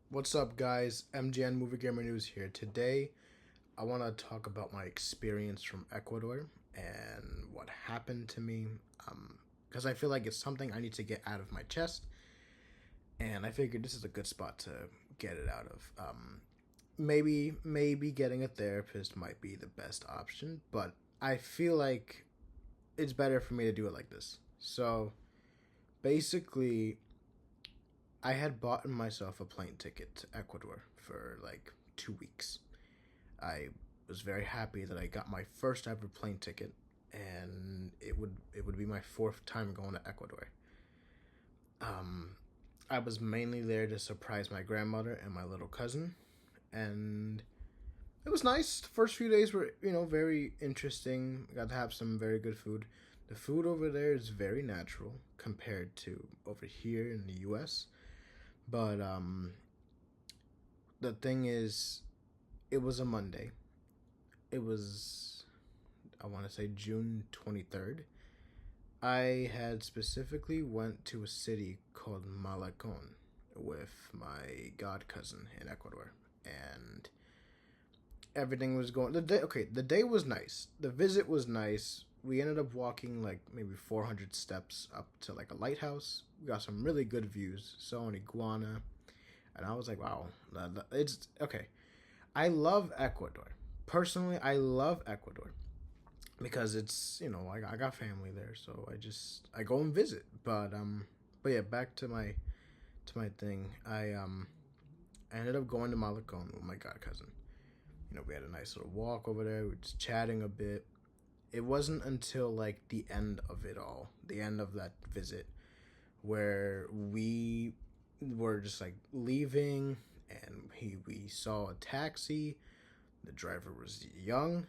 What's up, guys? MGN Movie Gamer News here. Today, I want to talk about my experience from Ecuador and what happened to me. Because I feel like it's something I need to get out of my chest, and I figured this is a good spot to get it out of. Maybe getting a therapist might be the best option, but I feel like it's better for me to do it like this. So, basically, I had bought myself a plane ticket to Ecuador for like 2 weeks. I was very happy that I got my first ever plane ticket, and it would be my fourth time going to Ecuador. Um, I was mainly there to surprise my grandmother and my little cousin, and it was nice. The first few days were very interesting. I got to have some very good food. The food over there is very natural compared to over here in the U.S. But the thing is, it was a Monday. It was, I want to say, June 23rd. I had specifically went to a city called Malacon with my god cousin in Ecuador, and everything was going. The day was nice. The visit was nice. We ended up walking like maybe 400 steps up to like a lighthouse. We got some really good views. Saw an iguana, and I was like, wow, it's okay. I love Ecuador. Personally, I love Ecuador because it's I got family there, so I go and visit. But yeah, back to my thing. I ended up going to Malacon with my god cousin. We had a nice little walk over there. We were just chatting a bit. It wasn't until like the end of it all, the end of that visit, where we were just like leaving, and we saw a taxi. The driver was young.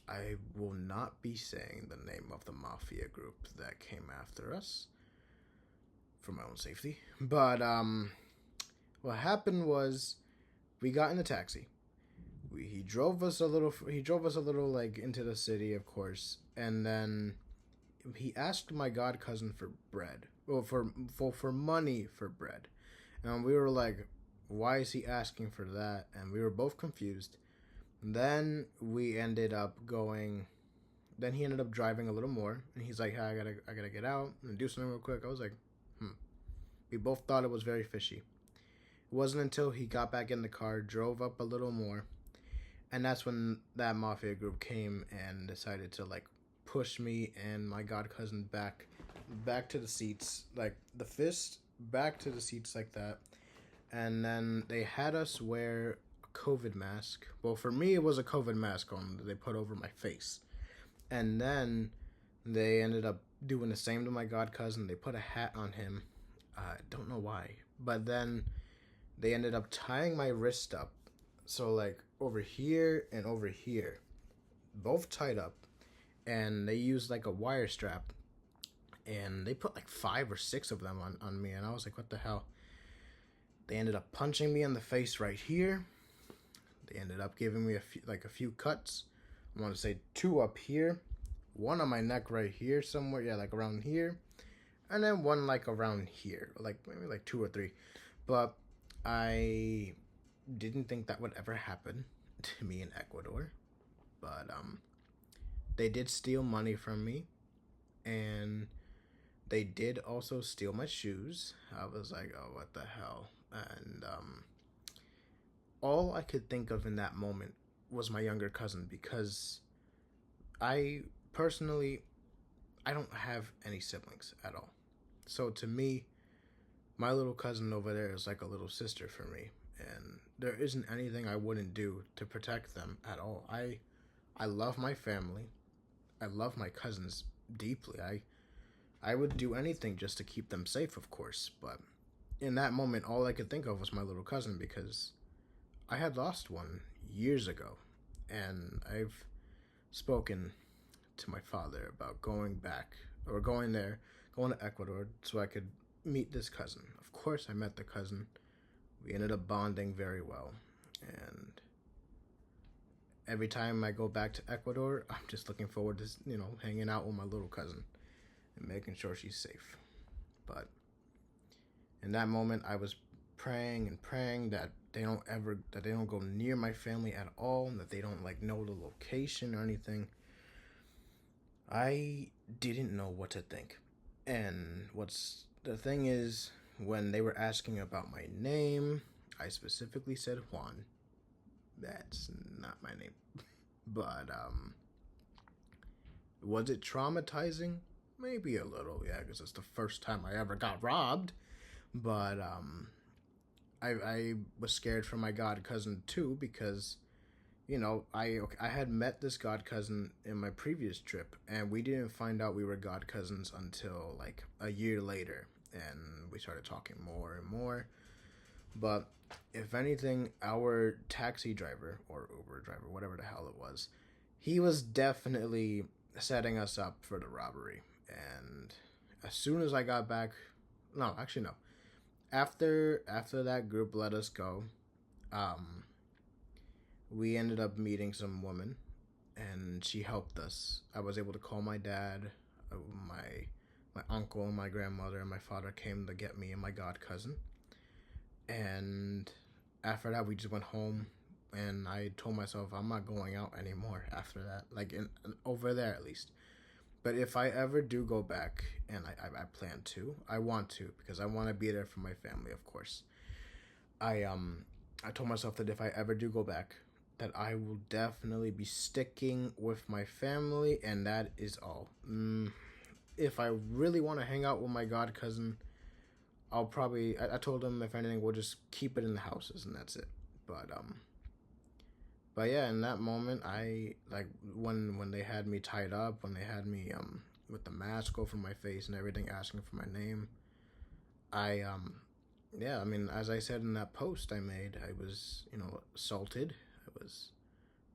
I will not be saying the name of the mafia group that came after us for my own safety. But what happened was we got in a taxi. He drove us a little. He drove us a little like into the city, of course, and then he asked my god cousin for bread. Well, for money for bread, and we were like, "Why is he asking for that?" And we were both confused. Then we ended up going. Then he ended up driving a little more, and he's like, hey, "I gotta get out and do something real quick." I was like, "Hmm." We both thought it was very fishy. It wasn't until he got back in the car, drove up a little more, and that's when that mafia group came and decided to like push me and my god cousin back to the seats, like the fist back to the seats like that. And then they had us wear a COVID mask. Well, for me, it was a COVID mask on that they put over my face. And then they ended up doing the same to my god cousin. They put a hat on him. I don't know why. But then they ended up tying my wrist up. So, like, over here and over here, both tied up. And they used, like, a wire strap. And they put, like, 5 or 6 of them on me. And I was like, what the hell? They ended up punching me in the face right here. They ended up giving me a few cuts. I want to say 2 up here, 1 on my neck right here somewhere, yeah, like around here, and then 1 like around here, like maybe like 2 or 3. But I didn't think that would ever happen to me in Ecuador. But they did steal money from me, and they did also steal my shoes. I was like, oh, what the hell? And all I could think of in that moment was my younger cousin, because I personally, I don't have any siblings at all. So to me, my little cousin over there is like a little sister for me, and there isn't anything I wouldn't do to protect them at all. I love my family. I love my cousins deeply. I would do anything just to keep them safe, of course, but in that moment all I could think of was my little cousin, because I had lost one years ago, and I've spoken to my father about going back, or going there, going to Ecuador so I could meet this cousin. Of course, I met the cousin. We ended up bonding very well, and every time I go back to Ecuador, I'm just looking forward to hanging out with my little cousin and making sure she's safe. But in that moment, I was praying and praying that they don't go near my family at all, that they don't like know the location or anything. I didn't know what to think. And what's the thing is, when they were asking about my name, I specifically said Juan. That's not my name. But was it traumatizing? Maybe a little, yeah, because it's the first time I ever got robbed. But I was scared for my god cousin too, because I had met this god cousin in my previous trip, and we didn't find out we were god cousins until like a year later, and we started talking more and more. But if anything, our taxi driver or Uber driver, whatever the hell it was, he was definitely setting us up for the robbery. And as soon as I got back, no, actually no. After that group let us go, um, we ended up meeting some woman, and she helped us. I was able to call my dad, my uncle, my grandmother, and my father came to get me and my god cousin. And after that, we just went home, and I told myself I'm not going out anymore after that, like over there at least. But if I ever do go back, and I plan to, I want to, because I want to be there for my family, of course. I told myself that if I ever do go back, that I will definitely be sticking with my family, and that is all. If I really want to hang out with my god cousin, I'll probably. I told him if anything, we'll just keep it in the houses, and that's it. But but yeah, in that moment, I like when they had me tied up, when they had me with the mask over my face and everything, asking for my name. I yeah, I mean, as I said in that post I made, I was assaulted, I was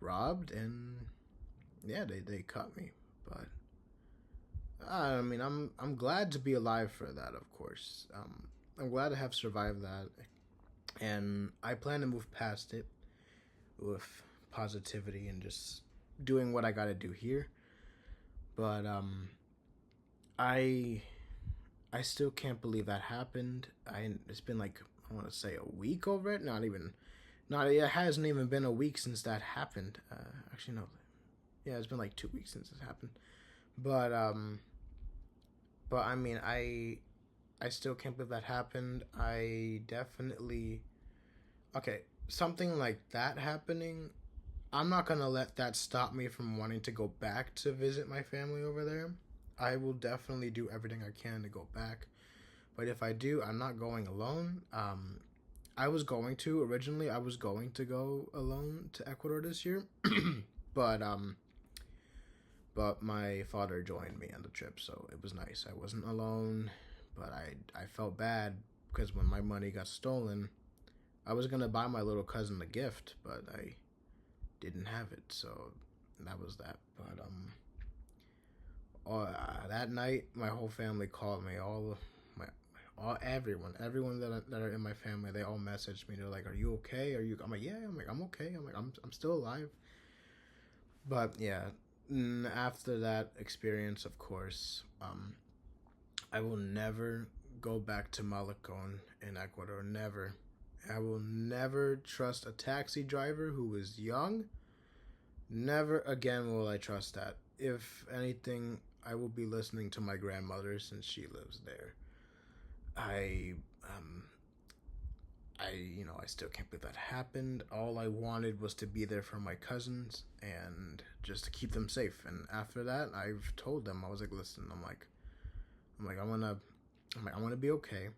robbed, and yeah, they cut me. But I mean, I'm glad to be alive for that, of course. I'm glad to have survived that, and I plan to move past it with positivity and just doing what I got to do here. But I I still can't believe that happened. It's been like, I want to say, a week over it. Not even. Not It hasn't even been a week since that happened. Actually, no. Yeah, it's been like 2 weeks since it happened. But I mean, I still can't believe that happened. I definitely, okay, something like that happening, I'm not gonna let that stop me from wanting to go back to visit my family over there. I will definitely do everything I can to go back. But if I do, I'm not going alone. I was going to originally. I was going to go alone to Ecuador this year, but my father joined me on the trip, so it was nice. I wasn't alone, but I felt bad because when my money got stolen, I was gonna buy my little cousin a gift, but I didn't have it, so that was that. But that night, my whole family called me. My everyone that are in my family, they all messaged me. They're like, "Are you okay? Are you?" I'm like, "Yeah." I'm like, "I'm okay." I'm like, "I'm still alive." But yeah, after that experience, of course, I will never go back to Malacon in Ecuador. Never. I will never trust a taxi driver who is young. Never again will I trust that. If anything, I will be listening to my grandmother since she lives there. I um I still can't believe that happened. All I wanted was to be there for my cousins and just to keep them safe. And after that, I've told them, I was like, listen, I'm like, I want to be okay.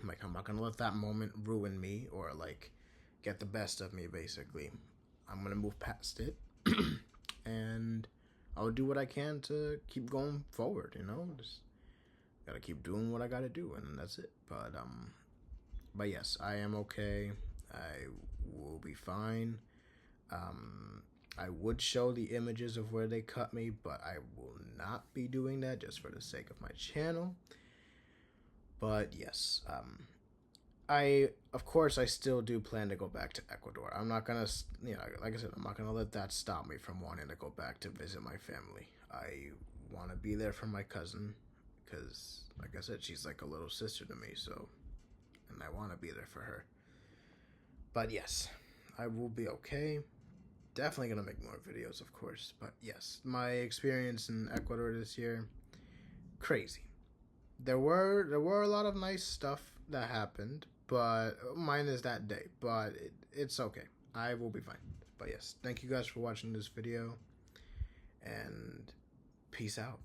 I'm like, I'm not gonna let that moment ruin me or like get the best of me. Basically, I'm gonna move past it, and I'll do what I can to keep going forward. Just gotta keep doing what I gotta do, and that's it. But yes, I am okay. I will be fine. Um, I would show the images of where they cut me, but I will not be doing that just for the sake of my channel. But yes, I of course I still do plan to go back to Ecuador. I'm not gonna, like I said, I'm not gonna let that stop me from wanting to go back to visit my family. I want to be there for my cousin, because, like I said, she's like a little sister to me. So, and I want to be there for her. But yes, I will be okay. Definitely gonna make more videos, of course. But yes, my experience in Ecuador this year, crazy. There were a lot of nice stuff that happened, but minus that day. But it's okay. I will be fine. But yes, thank you guys for watching this video, and peace out.